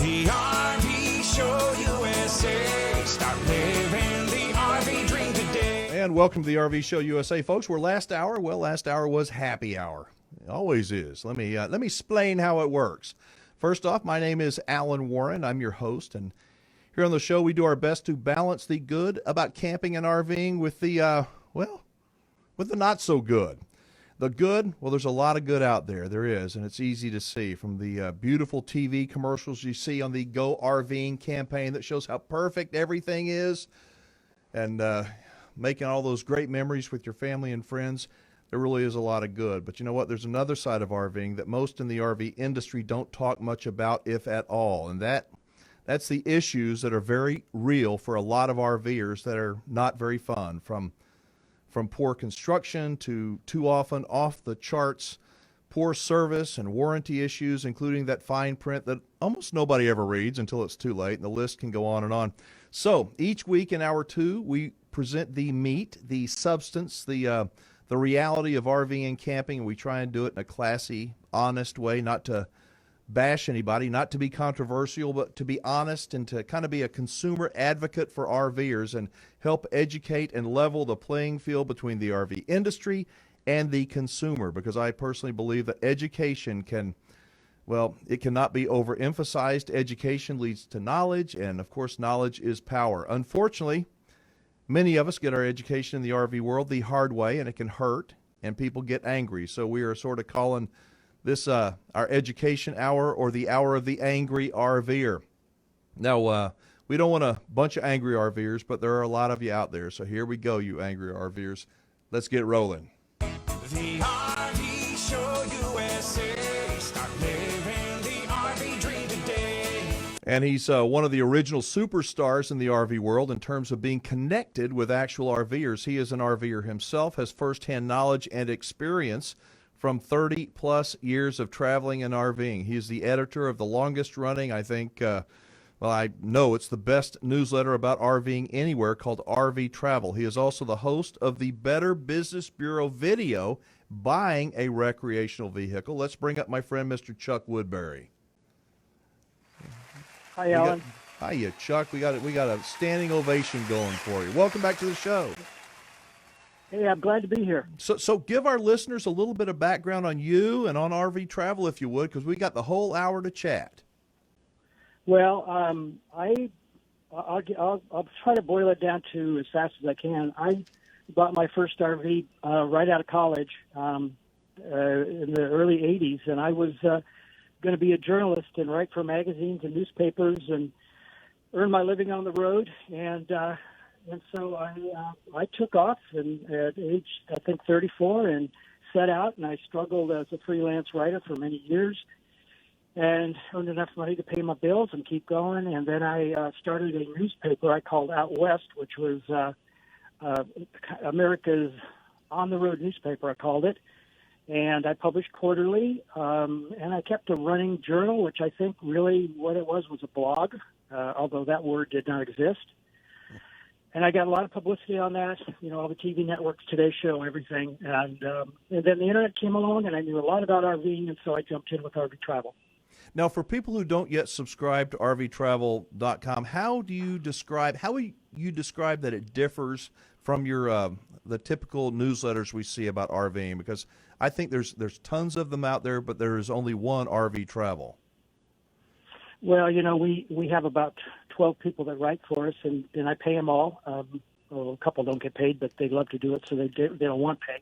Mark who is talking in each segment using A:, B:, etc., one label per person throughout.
A: The RV Show USA. Start living the RV dream today.
B: And welcome to the RV Show USA, folks. We're last hour. Well, last hour was happy hour. It always is. Let me explain how it works. First off, my name is Alan Warren. I'm your host, and here on the show we do our best to balance the good about camping and RVing with the with the not so good. The good, well, there's a lot of good out there. There is, and it's easy to see from the beautiful TV commercials you see on the Go RVing campaign that shows how perfect everything is, and making all those great memories with your family and friends. There really is a lot of good. But you know what? There's another side of RVing that most in the RV industry don't talk much about, if at all, and that's the issues that are very real for a lot of RVers that are not very fun, from poor construction to too often off the charts poor service and warranty issues, including that fine print that almost nobody ever reads until it's too late, and the list can go on and on. So each week in hour two, we present the meat, the substance, the reality of RVing and camping, and we try and do it in a classy, honest way, not to bash anybody, not to be controversial, but to be honest and to kind of be a consumer advocate for RVers and help educate and level the playing field between the RV industry and the consumer, because I personally believe that education it cannot be overemphasized. Education leads to knowledge, and of course, knowledge is power. Unfortunately, many of us get our education in the RV world the hard way, and it can hurt, and people get angry. So we are sort of calling this our education hour, or the hour of the angry RVer. Now, we don't want a bunch of angry RVers, but there are a lot of you out there. So here we go, you angry RVers. Let's get rolling.
A: The RV Show USA. Start living the RV dream today.
B: And he's one of the original superstars in the RV world in terms of being connected with actual RVers. He is an RVer himself, has firsthand knowledge and experience from 30-plus years of traveling and RVing. He's the editor of the longest-running, I know it's the best newsletter about RVing anywhere, called RV Travel. He is also the host of the Better Business Bureau video, Buying a Recreational Vehicle. Let's bring up my friend, Mr. Chuck Woodbury.
C: Hi, Alan.
B: Hiya, Chuck. We got a standing ovation going for you. Welcome back to the show.
C: Hey, I'm glad to be here.
B: So give our listeners a little bit of background on you and on RV Travel, if you would, because we got the whole hour to chat.
C: Well, I'll try to boil it down to as fast as I can. I bought my first RV right out of college in the early 80s, and I was going to be a journalist and write for magazines and newspapers and earn my living on the road. And so I took off and at age, I think, 34, and set out, and I struggled as a freelance writer for many years and earned enough money to pay my bills and keep going. And then I started a newspaper I called Out West, which was America's on-the-road newspaper, I called it. And I published quarterly, and I kept a running journal, which I think really what it was a blog, although that word did not exist. And I got a lot of publicity on that, all the TV networks, Today Show, everything. And then the internet came along, and I knew a lot about RVing, and so I jumped in with RV Travel.
B: Now, for people who don't yet subscribe to RVTravel.com, how would you describe that it differs from your the typical newsletters we see about RVing? Because I think there's tons of them out there, but there is only one RV Travel.
C: Well, we have about 12 people that write for us, and I pay them all. A couple don't get paid, but they love to do it, so they don't want pay.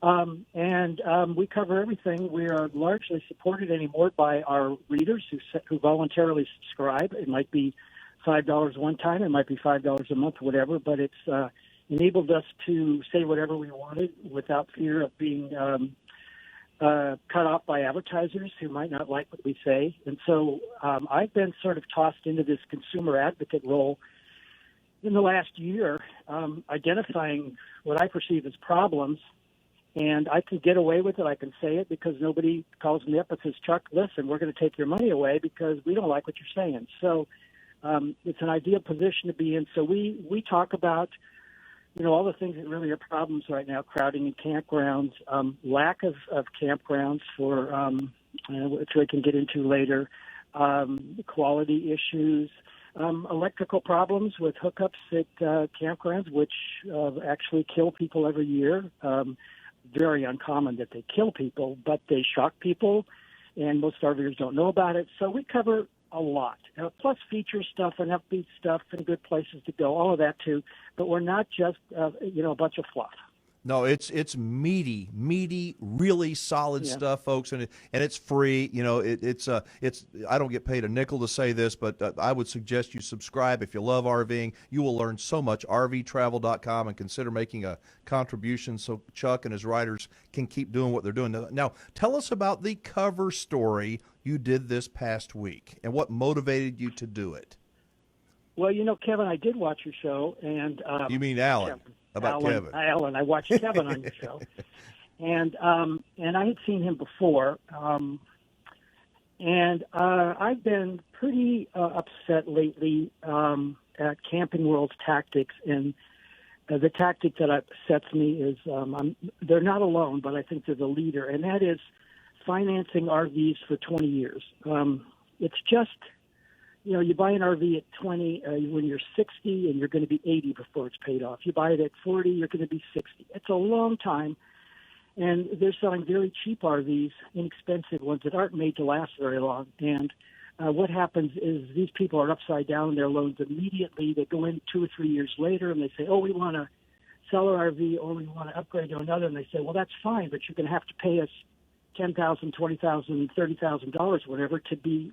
C: We cover everything. We are largely supported anymore by our readers who voluntarily subscribe. It might be $5 one time, it might be $5 a month, whatever, but it's enabled us to say whatever we wanted without fear of being cut off by advertisers who might not like what we say. And so I've been sort of tossed into this consumer advocate role in the last year, identifying what I perceive as problems. And I can get away with it. I can say it because nobody calls me up and says, Chuck, listen, we're going to take your money away because we don't like what you're saying. So it's an ideal position to be in. So we talk about, all the things that really are problems right now: crowding in campgrounds, lack of campgrounds for which we can get into later, quality issues, electrical problems with hookups at campgrounds, which actually kill people every year. Very uncommon that they kill people, but they shock people, and most RVers don't know about it. So we cover a lot, plus feature stuff and upbeat stuff and good places to go, all of that too. But we're not just a bunch of fluff.
B: No, it's meaty, really solid stuff, folks, and it's free. It's I don't get paid a nickel to say this, but I would suggest you subscribe if you love RVing. You will learn so much. RVtravel.com, and consider making a contribution so Chuck and his writers can keep doing what they're doing. Now, tell us about the cover story you did this past week and what motivated you to do it.
C: Well, Kevin, I did watch your show, and
B: you mean Alan?
C: Kevin.
B: About Kevin.
C: Alan, I watched Kevin on your show, and I had seen him before, and I've been pretty upset lately at Camping World's tactics, and the tactic that upsets me is they're not alone, but I think they're the leader, and that is financing RVs for 20 years. It's just. You buy an RV at 20 when you're 60, and you're going to be 80 before it's paid off. You buy it at 40, you're going to be 60. It's a long time, and they're selling very cheap RVs, inexpensive ones that aren't made to last very long. And what happens is these people are upside down in their loans immediately. They go in 2 or 3 years later, and they say, we want to sell our RV, or we want to upgrade to another. And they say, well, that's fine, but you're going to have to pay us $10,000, $20,000, $30,000, whatever, to be,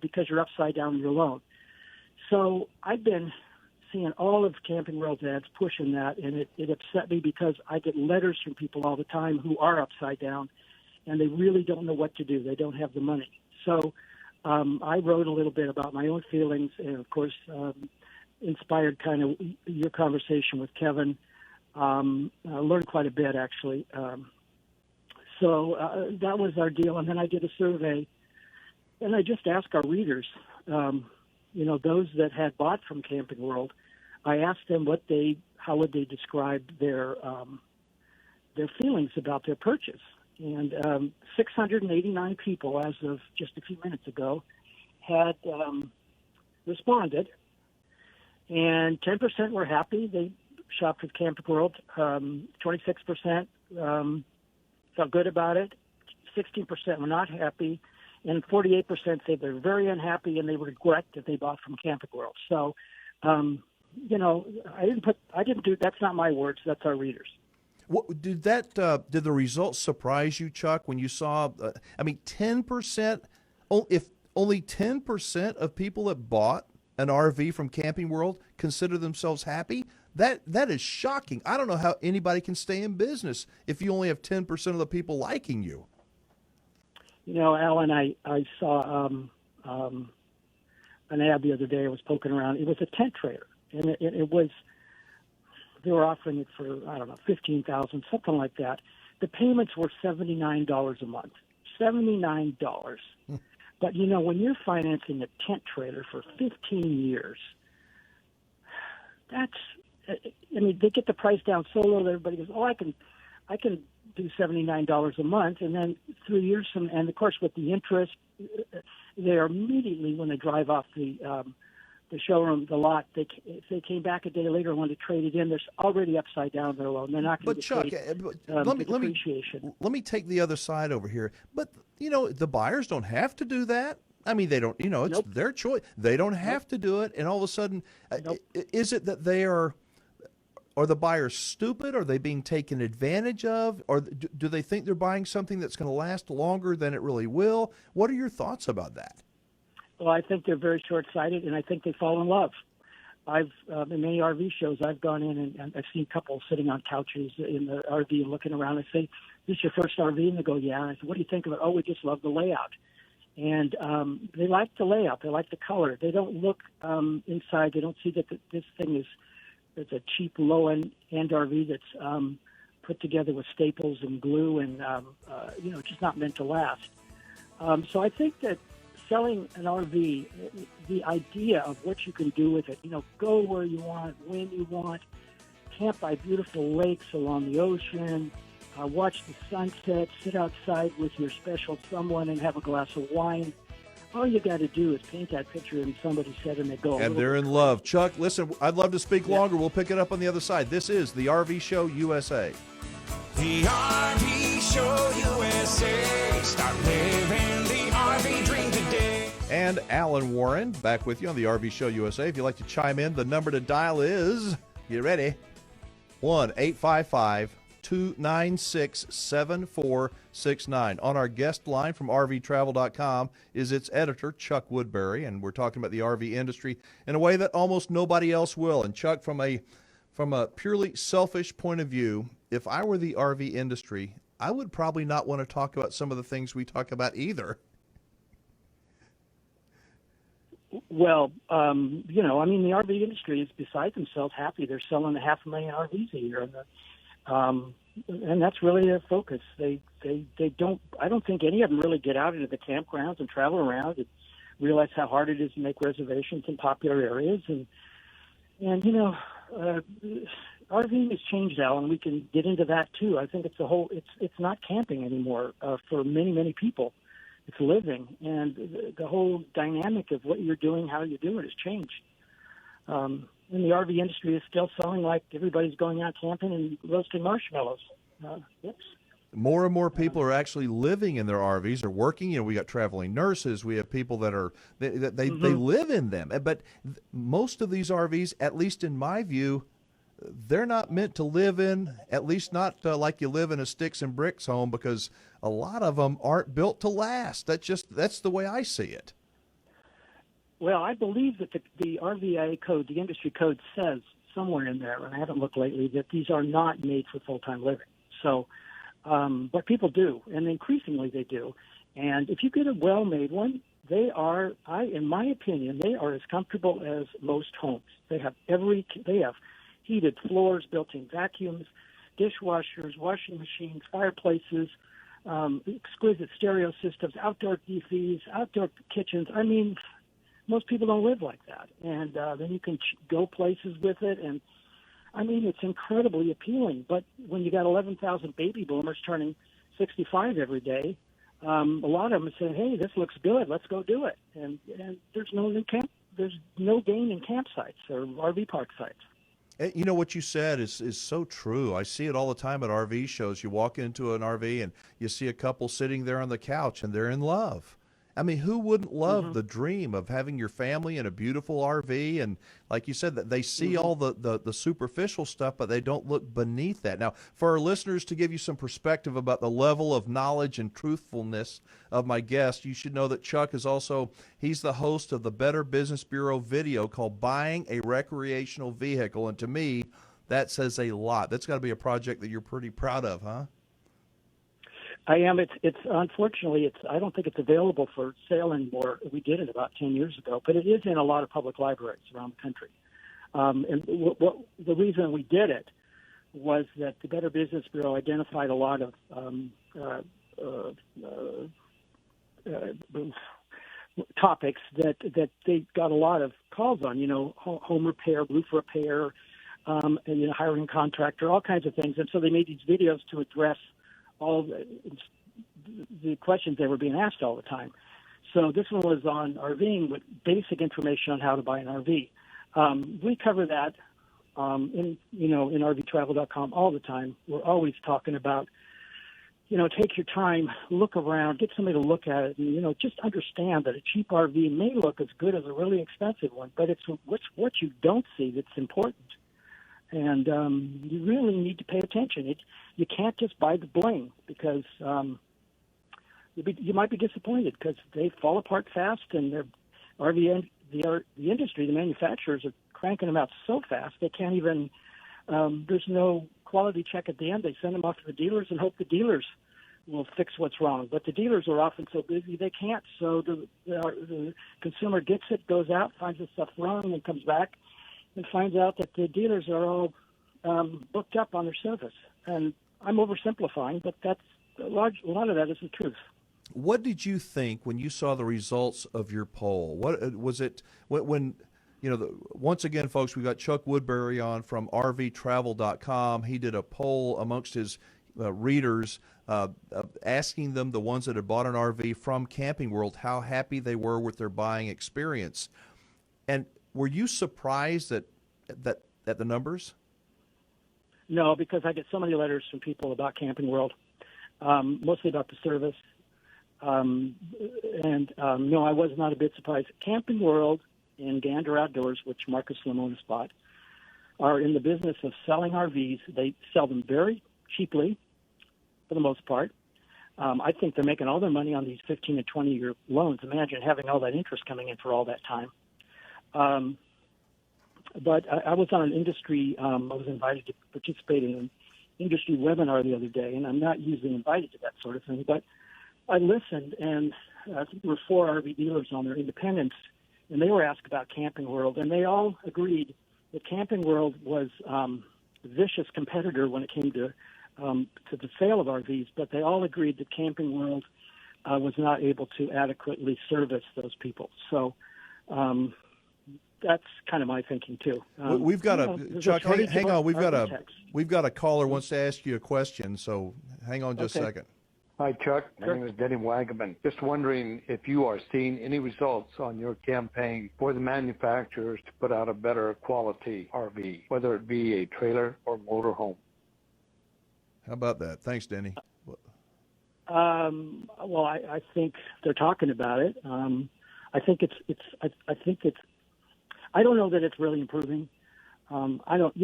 C: because you're upside down in your loan. So I've been seeing all of Camping World's ads pushing that, and it upset me because I get letters from people all the time who are upside down, and they really don't know what to do. They don't have the money. So I wrote a little bit about my own feelings, and of course, inspired kind of your conversation with Kevin. I learned quite a bit, actually. So that was our deal. And then I did a survey, and I just asked our readers, those that had bought from Camping World, I asked them how would they describe their feelings about their purchase. And 689 people, as of just a few minutes ago, had responded, and 10% were happy. They shopped with Camping World. 26% felt good about it. 16% were not happy, and 48% say they're very unhappy and they regret that they bought from Camping World. So, I didn't do. That's not my words. That's our readers.
B: What did the results surprise you, Chuck, when you saw? 10%. If only 10% of people that bought an RV from Camping World consider themselves happy. That is shocking. I don't know how anybody can stay in business if you only have 10% of the people liking you.
C: Alan, I saw an ad the other day. I was poking around. It was a tent trailer, and it was, they were offering it for, I don't know, $15,000, something like that. The payments were $79 a month. $79. But, when you're financing a tent trailer for 15 years, they get the price down so low that everybody goes, I can do $79 a month, and then 3 years from, and of course with the interest, they are immediately, when they drive off the showroom, the lot, if they came back a day later and wanted to trade it in, they're already upside down their loan. They're not going to
B: get
C: depreciation.
B: Let me take the other side over here. But the buyers don't have to do that. They don't. It's their choice. They don't have to do it. And all of a sudden, is it that they are the buyers stupid? Are they being taken advantage of? Or do they think they're buying something that's going to last longer than it really will? What are your thoughts about that?
C: Well, I think they're very short-sighted, and I think they fall in love. I've in many RV shows, I've gone in and I've seen couples sitting on couches in the RV and looking around. I say, "This is your first RV?" And they go, "Yeah." And I say, "What do you think of it?" "Oh, we just love the layout." And they like the layout. They like the color. They don't look inside. They don't see that this thing is a cheap low-end RV that's put together with staples and glue and, just not meant to last. So I think that selling an RV, the idea of what you can do with it, go where you want, when you want, camp by beautiful lakes along the ocean, watch the sunset, sit outside with your special someone and have a glass of wine. all you got to do is paint that picture and somebody said, and they go.
B: And they're in love. Chuck, listen, I'd love to speak longer. We'll pick it up on the other side. This is the RV Show USA.
A: The RV Show USA. Start living the RV dream today.
B: And Alan Warren back with you on the RV Show USA. If you'd like to chime in, the number to dial is, get ready, 1-855-296-7469. On our guest line from RVtravel.com is its editor, Chuck Woodbury, and we're talking about the RV industry in a way that almost nobody else will. And Chuck, from a purely selfish point of view, if I were the RV industry, I would probably not want to talk about some of the things we talk about either.
C: Well, the RV industry is beside themselves happy. They're selling 500,000 RVs a year, and that's really their focus. They don't. I don't think any of them really get out into the campgrounds and travel around and realize how hard it is to make reservations in popular areas. And RVing has changed, Alan. We can get into that too. I think it's not camping anymore for many people. It's living, and the whole dynamic of what you're doing, how you do it, has changed. And the RV industry is still selling like everybody's going out camping and roasting marshmallows.
B: More and more people are actually living in their RVs. They're working. We got traveling nurses. We have people that are they live in them. But most of these RVs, at least in my view, they're not meant to live in, at least not like you live in a sticks and bricks home, because a lot of them aren't built to last. That's the way I see it.
C: Well, I believe that the RVIA code, the industry code, says somewhere in there, and I haven't looked lately, that these are not made for full-time living. So, but people do, and increasingly they do. And if you get a well-made one, they are, in my opinion, they are as comfortable as most homes. They have heated floors, built-in vacuums, dishwashers, washing machines, fireplaces, exquisite stereo systems, outdoor TVs, outdoor kitchens. I mean, most people don't live like that. And then you can go places with it. And, I mean, it's incredibly appealing. But when you got 11,000 baby boomers turning 65 every day, a lot of them say, hey, this looks good. Let's go do it. And there's no gain in campsites or RV park sites.
B: You know, what you said is so true. I see it all the time at RV shows. You walk into an RV and you see a couple sitting there on the couch and they're in love. I mean, who wouldn't love the dream of having your family in a beautiful RV? And like you said, that they see all the superficial stuff, but they don't look beneath that. Now, for our listeners, to give you some perspective about the level of knowledge and truthfulness of my guest, you should know that Chuck is he's the host of the Better Business Bureau video called Buying a Recreational Vehicle. And to me, that says a lot. That's got to be a project that you're pretty proud of, huh?
C: I am. It's unfortunately, I don't think it's available for sale anymore. We did it about 10 years ago, but it is in a lot of public libraries around the country. And the reason we did it was that the Better Business Bureau identified a lot of topics that they got a lot of calls on. Home repair, roof repair, and hiring a contractor, all kinds of things. And so they made these videos to address all the questions they were being asked all the time. So this one was on RVing with basic information on how to buy an RV. We cover that in RVtravel.com all the time. We're always talking about, take your time, look around, get somebody to look at it, and, just understand that a cheap RV may look as good as a really expensive one, but it's what you don't see that's important. And you really need to pay attention. You can't just buy the bling, because you might be disappointed because they fall apart fast, and the industry, the manufacturers, are cranking them out so fast they can't even. There's no quality check at the end. They send them off to the dealers and hope the dealers will fix what's wrong. But the dealers are often so busy they can't. So the consumer gets it, goes out, finds the stuff wrong, and comes back and finds out that the dealers are all booked up on their service. And I'm oversimplifying, but that's a lot of that is the truth.
B: What did you think when you saw the results of your poll? What was it when once again, folks, we got Chuck Woodbury on from RVtravel.com. He did a poll amongst his readers asking them, the ones that had bought an RV from Camping World, how happy they were with their buying experience. And were you surprised at the numbers?
C: No, because I get so many letters from people about Camping World, mostly about the service. No, I was not a bit surprised. Camping World and Gander Outdoors, which Marcus Lemonis bought, are in the business of selling RVs. They sell them very cheaply, for the most part. I think they're making all their money on these 15 and 20-year loans. Imagine having all that interest coming in for all that time. But I was on an industry, I was invited to participate in an industry webinar the other day, and I'm not usually invited to that sort of thing, but I listened, and I think there were 4 RV dealers on there, independents, and they were asked about Camping World, and they all agreed that Camping World was a vicious competitor when it came to the sale of RVs, but they all agreed that Camping World was not able to adequately service those people. So that's kind of my thinking too.
B: We've got Chuck. Hang on. We've got a caller wants to ask you a question. So hang on just a second.
D: Hi, Chuck. My name is Denny Wagaman. Just wondering if you are seeing any results on your campaign for the manufacturers to put out a better quality RV, whether it be a trailer or motorhome.
B: How about that? Thanks, Denny.
C: Well, I think they're talking about it. I think it's. I don't know that it's really improving. I don't.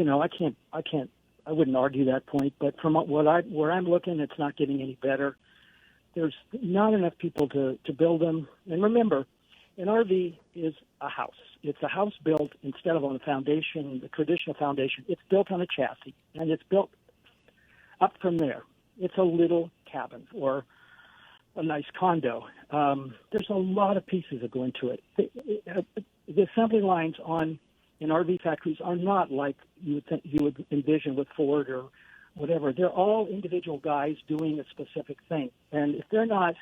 C: I wouldn't argue that point. But from where I'm looking, it's not getting any better. There's not enough people to build them. And remember, an RV is a house. It's a house built instead of on a foundation, the traditional foundation. It's built on a chassis, and it's built up from there. It's a little cabin or a nice condo. There's a lot of pieces that go into it. The assembly lines in RV factories are not like you would envision with Ford or whatever. They're all individual guys doing a specific thing. And if they're not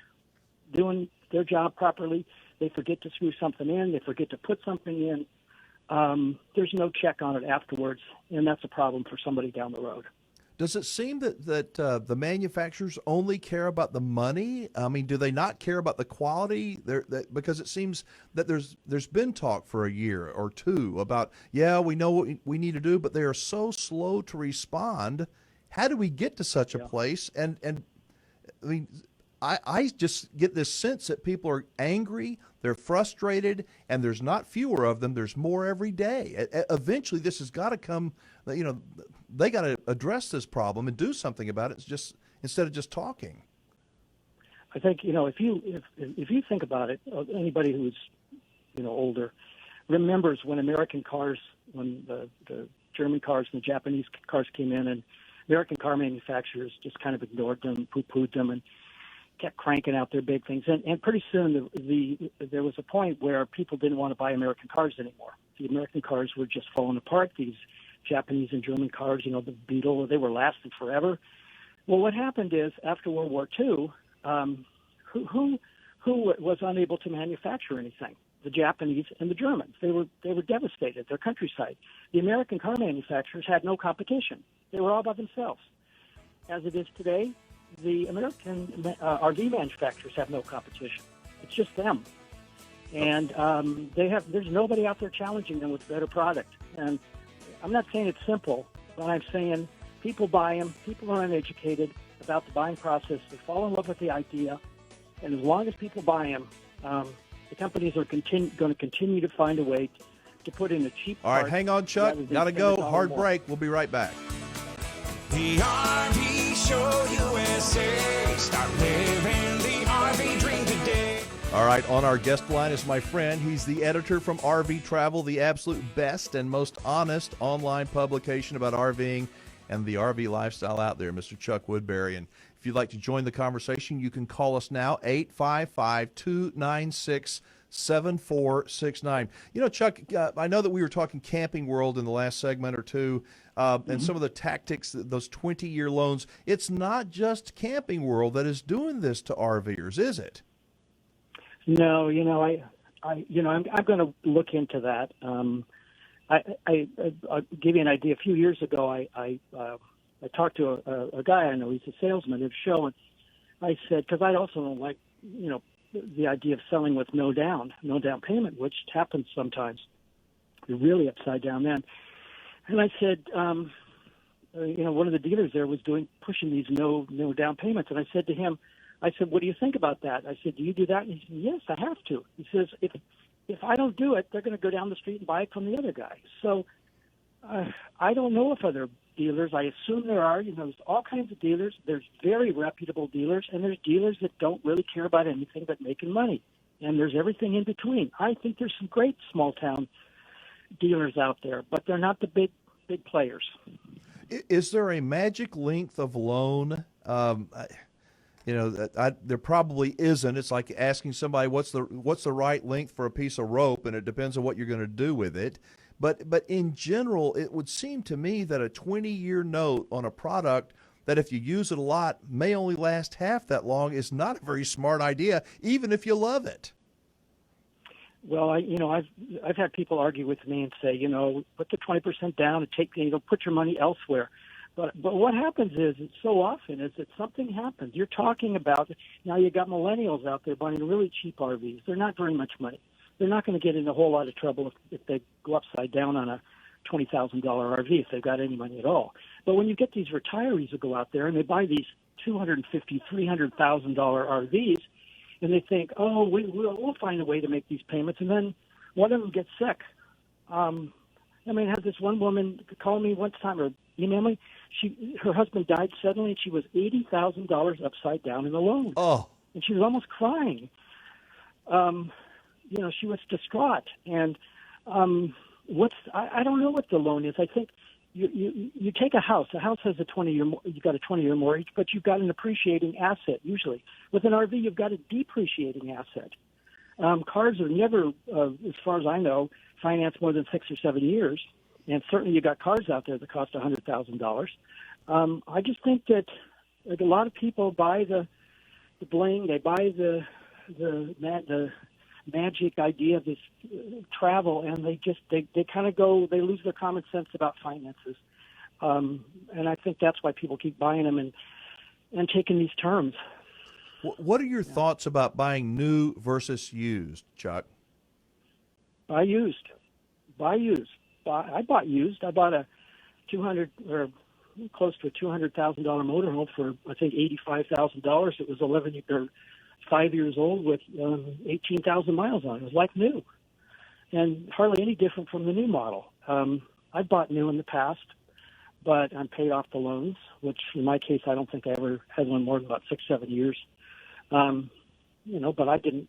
C: doing their job properly, they forget to screw something in, they forget to put something in. There's no check on it afterwards, and that's a problem for somebody down the road.
B: Does it seem that the manufacturers only care about the money? I mean, do they not care about the quality? Because it seems that there's been talk for a year or two about, we know what we need to do, but they are so slow to respond. How do we get to such a place? And I mean, I just get this sense that people are angry, they're frustrated, and there's not fewer of them. There's more every day. Eventually, this has got to come. They got to address this problem and do something about it. It's just instead of just talking.
C: I think if you think about it, anybody who's older remembers when American cars, when the German cars and the Japanese cars came in, and American car manufacturers just kind of ignored them, poo-pooed them, and kept cranking out their big things. And pretty soon there was a point where people didn't want to buy American cars anymore. The American cars were just falling apart. These Japanese and German cars, the Beetle, they were lasting forever. Well, what happened is after World War II, who was unable to manufacture anything? The Japanese and the Germans. They were devastated. Their countryside. The American car manufacturers had no competition. They were all by themselves. As it is today, the American RV manufacturers have no competition. It's just them. And there's nobody out there challenging them with a better product. And I'm not saying it's simple, but I'm saying people buy them. People are uneducated about the buying process. They fall in love with the idea. And as long as people buy them, the companies are going to continue to find a way to put in a cheap
B: All right, hang on, Chuck. Got to go. Hard break. We'll be right back.
A: The RV Show USA. Start living the RV dream today.
B: All right, on our guest line is my friend. He's the editor from RV Travel, the absolute best and most honest online publication about RVing and the RV lifestyle out there, Mr. Chuck Woodbury. And if you'd like to join the conversation, you can call us now, 855-296-7469. Chuck, I know that we were talking Camping World in the last segment or two, and some of the tactics, those 20-year loans. It's not just Camping World that is doing this to RVers, is it?
C: No, I'm going to look into that. I'll give you an idea. A few years ago, I talked to a guy I know. He's a salesman at a show, and I said, because I also don't like, the idea of selling with no down payment, which happens sometimes. You're really upside down then. And I said, one of the dealers there was pushing these no down payments. And I said to him, what do you think about that? I said, do you do that? And he said, yes, I have to. He says, if I don't do it, they're going to go down the street and buy it from the other guy. So I don't know if other dealers, I assume there are, there's all kinds of dealers. There's very reputable dealers, and there's dealers that don't really care about anything but making money. And there's everything in between. I think there's some great small town dealers out there, but they're not the big players.
B: Is there a magic length of loan? There probably isn't. It's like asking somebody what's the right length for a piece of rope, and it depends on what you're going to do with it. But in general, it would seem to me that a 20-year note on a product that if you use it a lot may only last half that long is not a very smart idea, even if you love it.
C: Well, I've had people argue with me and say, put the 20% down and put your money elsewhere. But what happens is so often is that something happens. You're talking about, now you got millennials out there buying really cheap RVs. They're not very much money. They're not going to get in a whole lot of trouble if they go upside down on a $20,000 RV, if they've got any money at all. But when you get these retirees who go out there and they buy these $250,000, $300,000 RVs, and they think, we'll find a way to make these payments, and then one of them gets sick. I had this one woman call me one time or email me. Her husband died suddenly, and she was $80,000 upside down in the loan.
B: Oh,
C: and she was almost crying. She was distraught. And I don't know what the loan is. I think you take a house. A house has you've got a 20-year mortgage, but you've got an appreciating asset usually. With an RV, you've got a depreciating asset. Cars are never, as far as I know, financed more than 6 or 7 years, and certainly you got cars out there that cost $100,000. I just think that a lot of people buy the bling, they buy the magic idea of this travel, and they kind of they lose their common sense about finances, and I think that's why people keep buying them and taking these terms.
B: What are your thoughts about buying new versus used, Chuck?
C: Buy used. I bought used. I bought a close to a $200,000 motorhome for I think $85,000. It was 5 years old with 18,000 miles on it. It was like new, and hardly any different from the new model. I bought new in the past, but I'm paid off the loans, which in my case I don't think I ever had one more than about 6-7 years. But I didn't.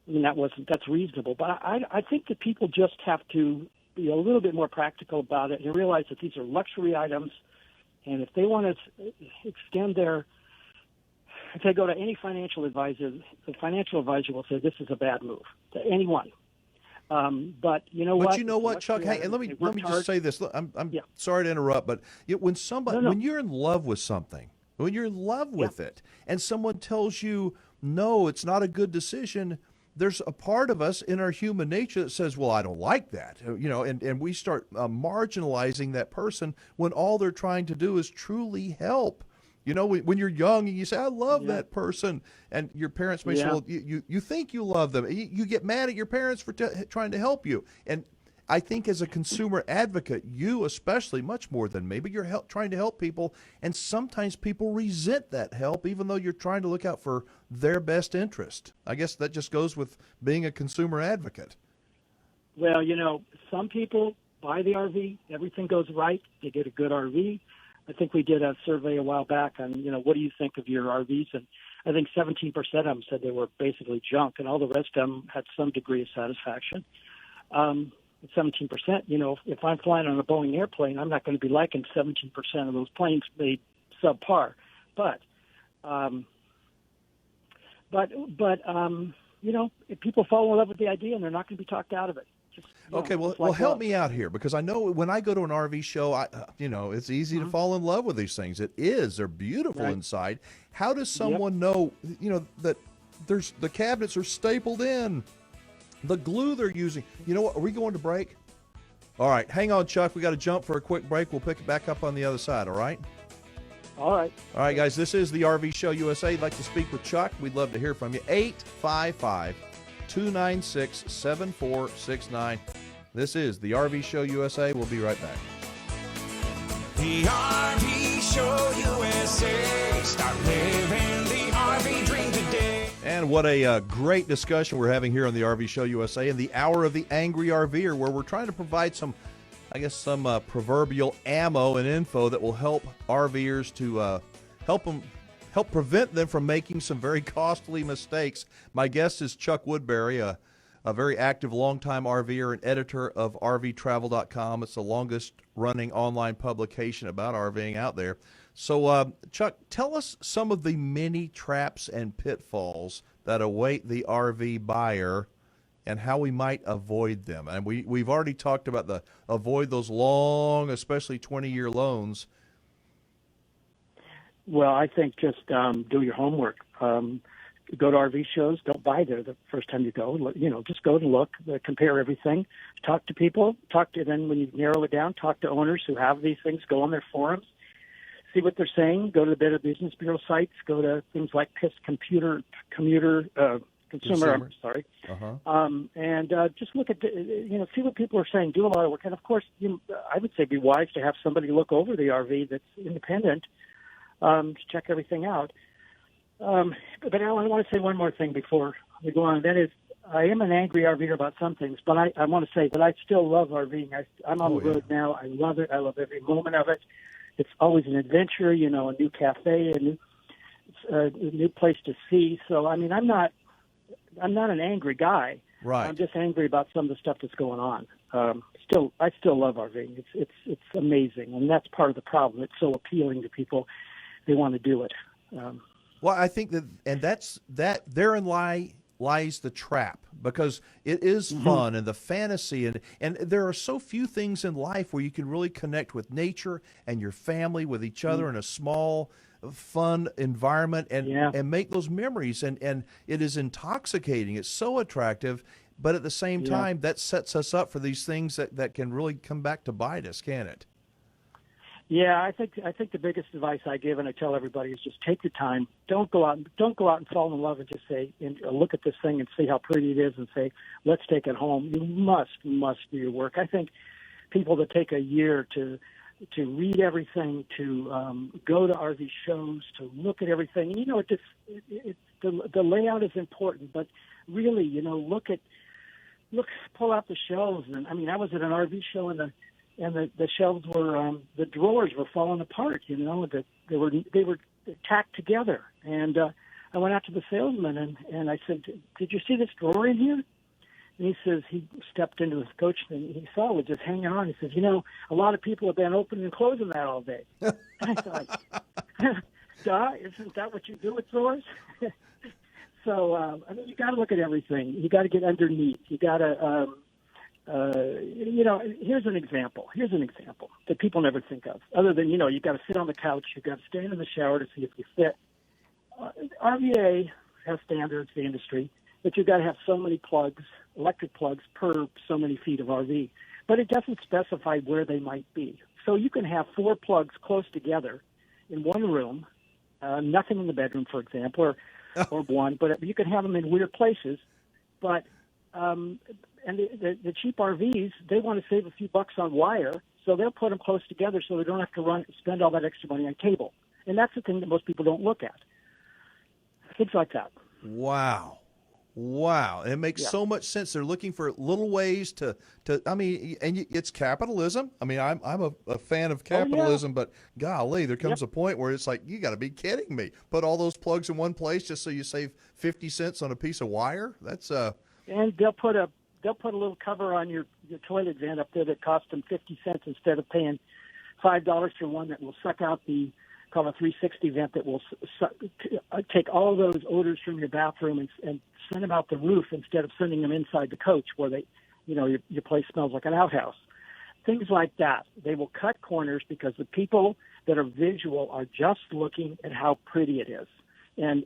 C: That's reasonable. But I think that people just have to be a little bit more practical about it and realize that these are luxury items, and if they want to extend if they go to any financial advisor, the financial advisor will say this is a bad move to anyone. But you know what?
B: But you know what, Chuck? Hey, and let me just say this. Look, I'm sorry to interrupt, but when you're in love with something, when you're in love with it, and someone tells you no, it's not a good decision, there's a part of us in our human nature that says, well, I don't like that, and we start marginalizing that person when all they're trying to do is truly help. When you're young and you say, I love that person, and your parents may say, well, you think you love them. You get mad at your parents for trying to help you. And I think as a consumer advocate, you especially, much more than me, but you're trying to help people, and sometimes people resent that help, even though you're trying to look out for their best interest. I guess that just goes with being a consumer advocate.
C: Well, some people buy the RV, everything goes right, they get a good RV. I think we did a survey a while back on, what do you think of your RVs? And I think 17% of them said they were basically junk, and all the rest of them had some degree of satisfaction. 17%, if I'm flying on a Boeing airplane, I'm not going to be liking 17% of those planes made subpar. But if people fall in love with the idea, and they're not going to be talked out of it.
B: Okay, well, help me out here, because I know when I go to an RV show, it's easy to fall in love with these things. It is. They're beautiful inside. How does someone know, that the cabinets are stapled in, the glue they're using? You know what? Are we going to break? All right, hang on, Chuck. We got to jump for a quick break. We'll pick it back up on the other side, all right?
C: All right.
B: All right, guys, this is the RV Show USA. You'd like to speak with Chuck? We'd love to hear from you. 855-296-7469. This is the RV Show USA. We'll be right back.
A: The RV Show USA. Start living the RV dream today.
B: And what a great discussion we're having here on the RV Show USA in the Hour of the Angry RVer, where we're trying to provide some proverbial ammo and info that will help RVers to help prevent them from making some very costly mistakes. My guest is Chuck Woodbury, a very active longtime RVer and editor of RVtravel.com. It's the longest running online publication about RVing out there. So, Chuck, tell us some of the many traps and pitfalls that await the RV buyer and how we might avoid them. And we've already talked about avoid those long, especially 20-year loans.
C: Well, I think just do your homework. Go to RV shows. Don't buy there the first time you go. Just go and look, compare everything, talk to people, then when you narrow it down, talk to owners who have these things, go on their forums, see what they're saying, go to the Better Business Bureau sites, go to things like PISS Consumer, and just look at, see what people are saying, do a lot of work. And of course, I would say be wise to have somebody look over the RV that's independent, to check everything out. But Alan, I want to say one more thing before we go on. That is, I am an angry RVer about some things, but I want to say that I still love RVing. I'm on the road now. I love it. I love every moment of it. It's always an adventure, a new cafe, a new place to see. So, I mean, I'm not an angry guy.
B: Right.
C: I'm just angry about some of the stuff that's going on. I still love RVing. It's amazing, and that's part of the problem. It's so appealing to people; they want to do it.
B: Well, I think that therein lies the trap, because it is fun and the fantasy, and there are so few things in life where you can really connect with nature and your family, with each other in a small, fun environment and make those memories. And it is intoxicating. It's so attractive, but at the same time, that sets us up for these things that can really come back to bite us, can it?
C: Yeah, I think the biggest advice I give and I tell everybody is just take your time. Don't go out and fall in love and just say, look at this thing and see how pretty it is and say, let's take it home. You must do your work. I think people that take a year to read everything, to go to RV shows, to look at everything. The layout is important, but really, pull out the shelves. And I mean, I was at an RV show and the shelves were the drawers were falling apart. They were tacked together. And I went out to the salesman and I said, "Did you see this drawer in here?" And he says he stepped into his coach and he saw it just hanging on. He says, "A lot of people have been opening and closing that all day." And I thought, "Duh, isn't that what you do with drawers?" So you got to look at everything. You got to get underneath. You got to. Here's an example that people never think of. Other than, you've got to sit on the couch, you've got to stand in the shower to see if you fit. RVA has standards, the industry, that you've got to have so many plugs, electric plugs, per so many feet of RV. But it doesn't specify where they might be. So you can have 4 plugs close together in one room, nothing in the bedroom, for example, or one, but you can have them in weird places. But and the cheap RVs, they want to save a few bucks on wire, so they'll put them close together so they don't have to spend all that extra money on cable. And that's the thing that most people don't look at. Things like that.
B: Wow. It makes so much sense. They're looking for little ways to it's capitalism. I mean, I'm a fan of capitalism, but golly, there comes a point where it's like, you got to be kidding me. Put all those plugs in one place just so you save 50 cents on a piece of wire? That's
C: And they'll put a little cover on your toilet vent up there that costs them 50 cents instead of paying $5 for one that will suck out called a 360 vent that will take all those odors from your bathroom and send them out the roof instead of sending them inside the coach where your place smells like an outhouse. Things like that. They will cut corners because the people that are visual are just looking at how pretty it is. And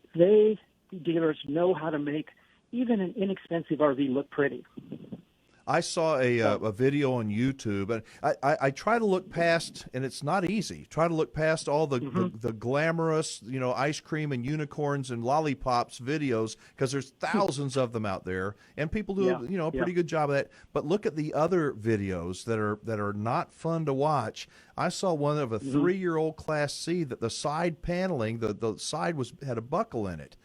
C: dealers know how to make even an inexpensive RV look pretty.
B: I saw a video on YouTube, and I try to look past, and it's not easy. Try to look past all the glamorous, ice cream and unicorns and lollipops videos, because there's thousands of them out there, and people do a pretty good job of that. But look at the other videos that are not fun to watch. I saw one of a 3-year-old Class C that the side paneling, the side had a buckle in it,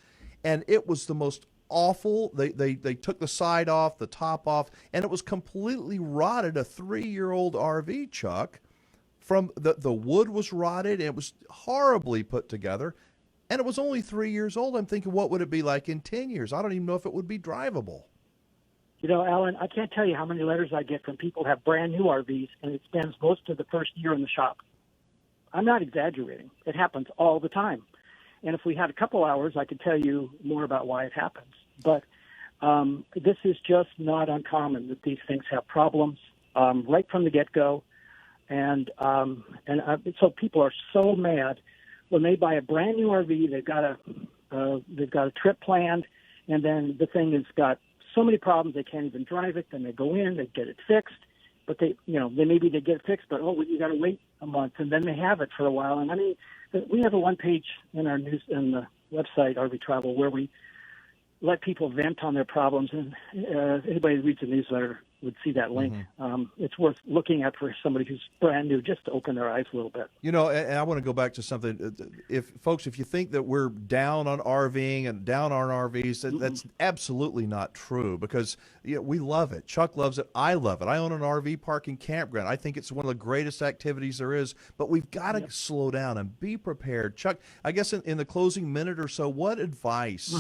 B: and it was the most awful. They took the side off, the top off, and it was completely rotted. A 3-year-old RV, Chuck, from the wood was rotted, and it was horribly put together, and it was only 3 years old. I'm thinking, what would it be like in 10 years? I don't even know if it would be drivable.
C: Alan, I can't tell you how many letters I get from people who have brand new RVs, and it spends most of the first year in the shop. I'm not exaggerating. It happens all the time. And if we had a couple hours, I could tell you more about why it happens. But this is just not uncommon that these things have problems right from the get-go. And so people are so mad when they buy a brand new RV. They've got a trip planned, and then the thing has got so many problems they can't even drive it. Then they go in, they get it fixed, but they maybe they get it fixed, but you got to wait a month, and then they have it for a while. And I mean, we have a one-page in our news in the website RV Travel where we let people vent on their problems, and anybody who reads the newsletter would see that link. It's worth looking at for somebody who's brand new, just to open their eyes a little bit. And
B: I want to go back to something. If you think that we're down on RVing and down on RVs, that's absolutely not true, because we love it. Chuck loves it. I love it. I own an RV park and campground. I think it's one of the greatest activities there is, but we've got to slow down and be prepared. Chuck, I guess in the closing minute or so, what advice?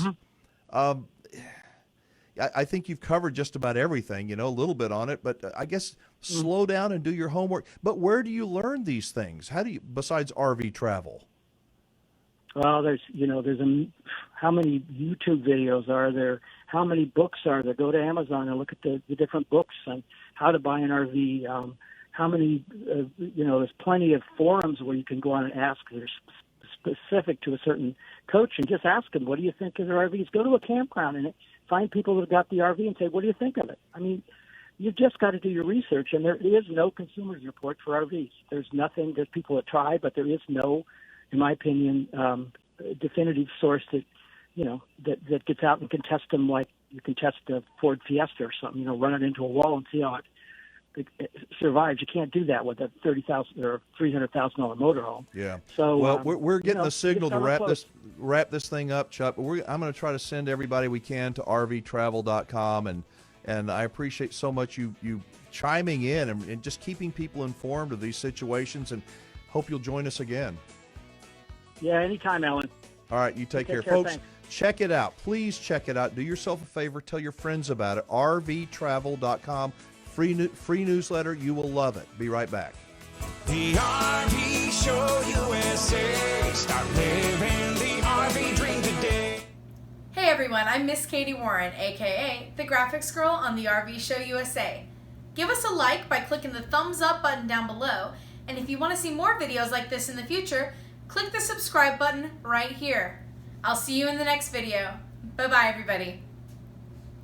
B: I think you've covered just about everything, a little bit on it, but I guess slow down and do your homework. But where do you learn these things? How do you, besides RV travel?
C: Well, there's how many YouTube videos are there? How many books are there? Go to Amazon and look at the different books on how to buy an RV. How many, there's plenty of forums where you can go on and ask. They're specific to a certain coach, and just ask them, what do you think of their RVs? Go to a campground and find people who've got the RV and say, what do you think of it? I mean, you've just got to do your research, and there is no consumer's report for RVs. There's people that try, but there is no, in my opinion, definitive source that, that gets out and can test them like you can test a Ford Fiesta or something, run it into a wall and see how it survives. You can't do that with a $30,000 or $300,000 motorhome.
B: Yeah.
C: So
B: we're getting the signal to wrap this thing up, Chuck. But I'm going to try to send everybody we can to rvtravel.com, and I appreciate so much you chiming in and just keeping people informed of these situations, and hope you'll join us again. Yeah, anytime, Alan. All right, you take care, folks. Thanks. Check it out. Please check it out. Do yourself a favor. Tell your friends about it. rvtravel.com. Free newsletter. You will love it. Be right back.
A: The RV Show USA. Start living the RV dream today.
E: Hey everyone, I'm Miss Katie Warren, aka the Graphics Girl on the RV Show USA. Give us a like by clicking the thumbs up button down below, and if you want to see more videos like this in the future, click the subscribe button right here. I'll see you in the next video. Bye bye everybody.